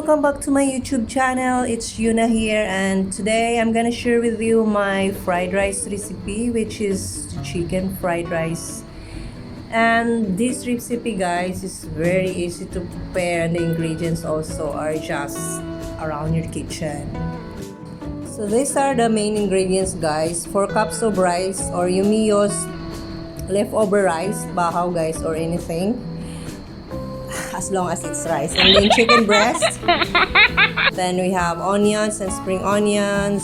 welcome back to my YouTube channel. It's Yuna here, and today I'm gonna share with you my fried rice recipe, which is chicken fried rice. And this recipe, guys, is very easy to prepare, and the ingredients also are just around your kitchen. So these are the main ingredients, guys. 4 cups of rice, or you may use leftover rice, bahaw, guys, or anything, as long as it's rice. And then chicken breast. Then we have onions and spring onions.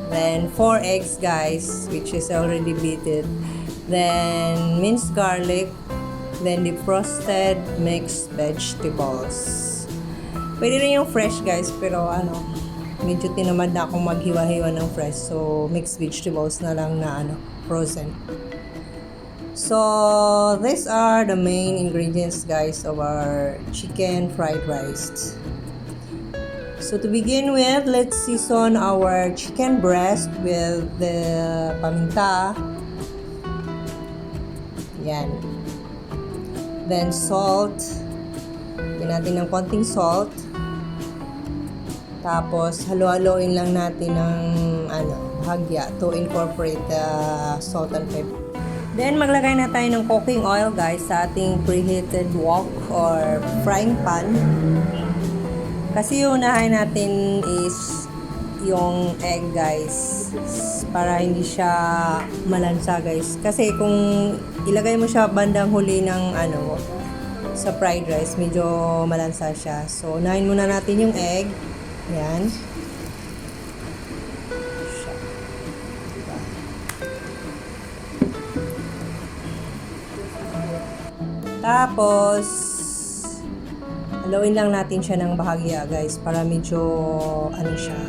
Then 4 eggs, guys, which is already beaten. Then minced garlic. Then defrosted mixed vegetables. Pwede rin yung fresh, guys, pero medyo tinamad na akong maghiwa-hiwa ng fresh. So mixed vegetables na lang na frozen. So these are the main ingredients, guys, of our chicken fried rice. So to begin with, let's season our chicken breast with the paminta. Yan. Then salt. Lagyan natin ng konting salt. Tapos halo-haloin lang natin ng bahagya to incorporate the salt and pepper. Then maglagay na tayo ng cooking oil, guys, sa ating preheated wok or frying pan. Kasi yung unahin natin is yung egg, guys, para hindi siya malansa, guys. Kasi kung ilagay mo siya bandang huli ng sa fried rice, medyo malansa siya. So unahin muna natin yung egg. Yan. Tapos haluin lang natin siya ng bahagya, guys, para medyo siya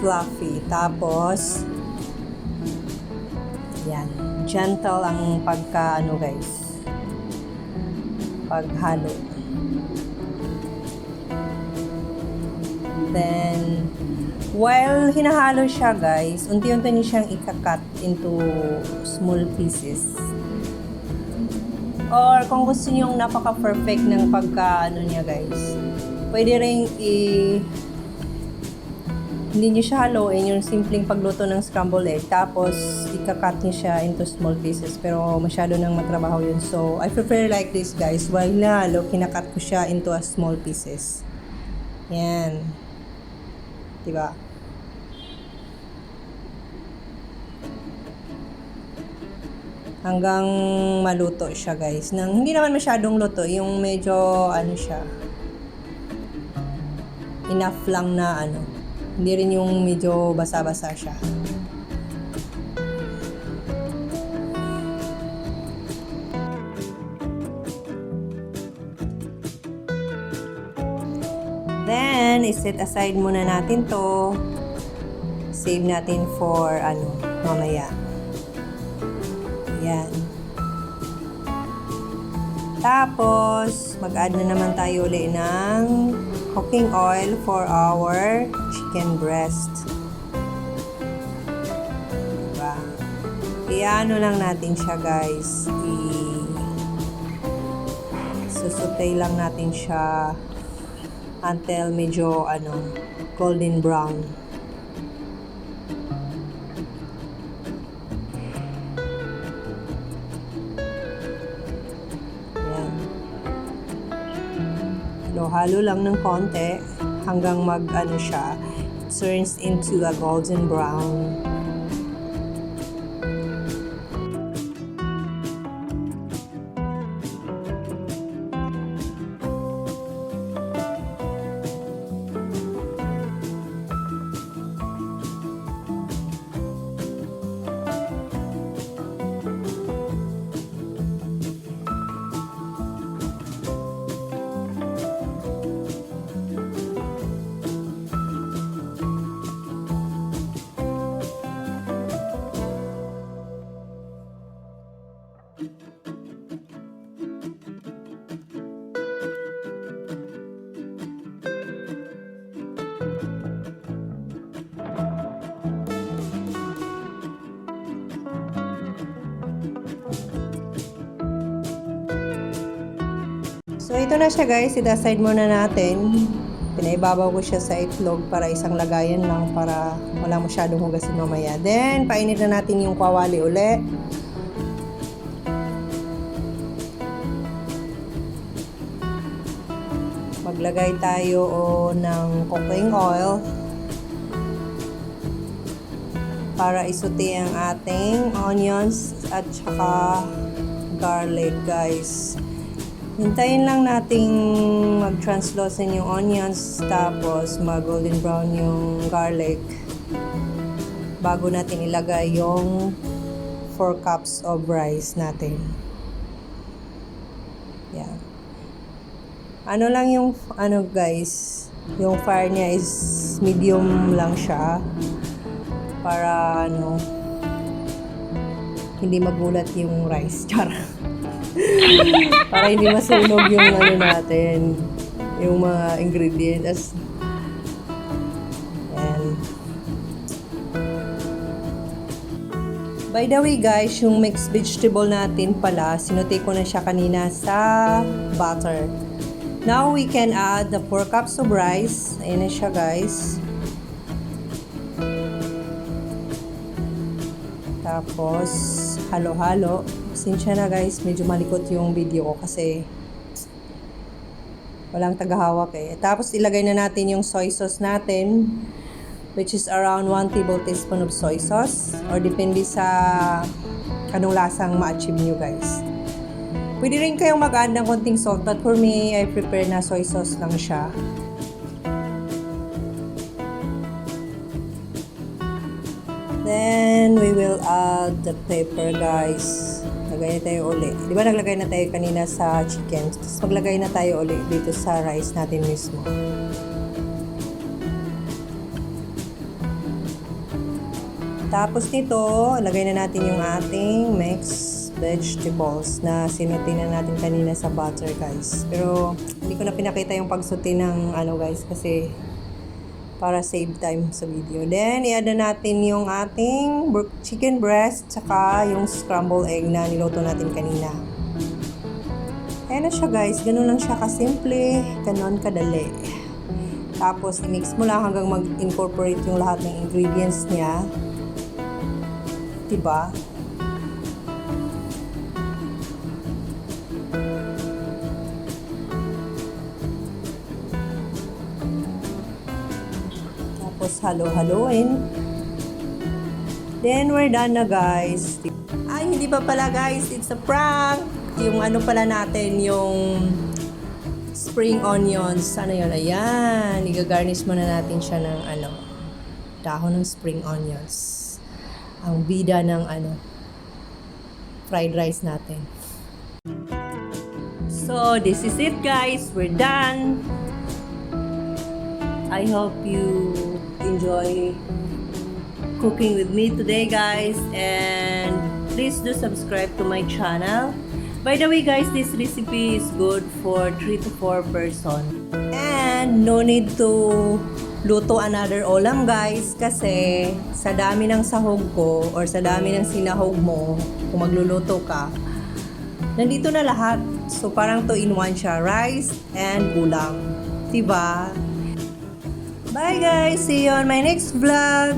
fluffy. Tapos yan, gentle ang pagka guys, paghalo. Then while hinahalo siya, guys, unti-unti niyo siyang ika-cut into small pieces. Or kung gusto niyo yung napaka-perfect ng pagka niya, guys, pwede rin hindi niyo siya haluin, yung simpleng pagluto ng scrambled egg, tapos ika-cut niyo siya into small pieces, pero masyado nang matrabaho yun. So I prefer like this, guys. While hinahalo, kinakat ko siya into a small pieces. Yan, diba? Hanggang maluto siya, guys. Hindi naman masyadong luto, yung medyo siya, enough lang na hindi rin yung medyo basa-basa siya. Then iset aside muna natin to. Save natin for mamaya. Yan. Tapos, mag-add na naman tayo ulit ng cooking oil for our chicken breast. Diba? Iano lang natin siya, guys. Susutay lang natin siya until medyo golden brown. Halo lang ng konti hanggang siya turns into a golden brown. ito na siya guys, it-aside muna natin. Pinaibabaw ko siya sa itlog para isang lagayan lang para wala masyadong hugasin mamaya. Then, painit na natin yung kawali uli. Maglagay tayo ng cooking oil para isuti ang ating onions at saka garlic guys. Hintayin lang nating mag-translucent yung onions tapos mag-golden brown yung garlic bago natin ilagay yung 4 cups of rice natin. Yan. Ano lang yung guys, yung fire niya is medium lang siya para hindi magulat yung rice. Char. Para hindi masunog yung natin, yung mga ingredients. And by the way guys, yung mixed vegetable natin pala, sinuti ko na siya kanina sa butter. Now we can add the 4 cups of rice. Ayan na siya guys. Tapos halo-halo. Pasensya na guys, medyo malikot yung video ko kasi walang tagahawak eh. Tapos ilagay na natin yung soy sauce natin, which is around 1 tablespoon of soy sauce or depende sa anong lasang ma-achieve nyo guys. Pwede rin kayong mag-add ng konting salt, but for me, I prepare na soy sauce lang siya. Then, we will add the pepper guys. Lagay na tayo uli. Di ba naglagay na tayo kanina sa chicken? Tapos maglagay na tayo uli dito sa rice natin mismo. Tapos nito, lagay na natin yung ating mixed vegetables na sinuti na natin kanina sa butter guys. Pero hindi ko na pinakita yung pagsuti ng guys kasi para save time sa video. Then, i-add na natin yung ating chicken breast tsaka yung scrambled egg na niluto natin kanina. Ayan na siya guys. Ganun lang siya kasimple. Ganun kadali. Tapos, i-mix mo lang hanggang mag-incorporate yung lahat ng ingredients niya. Diba? Tapos halo-haloin. Then we're done na guys. Ay, hindi pa pala guys, it's a prank. Yung pala natin, yung spring onions. Ano yun? Ayan. Igagarnish muna natin siya ng dahon ng spring onions. Ang bida ng fried rice natin. So, this is it guys. We're done. I hope you enjoy cooking with me today guys, and please do subscribe to my channel. By the way guys, this recipe is good for 3 to 4 person, and no need to luto another ulam guys kasi sa dami ng sahog ko or sa dami ng sinahog mo kung magluluto ka, nandito na lahat. So parang 2 in 1 siya, rice and ulam, diba? Bye guys! See you on my next vlog!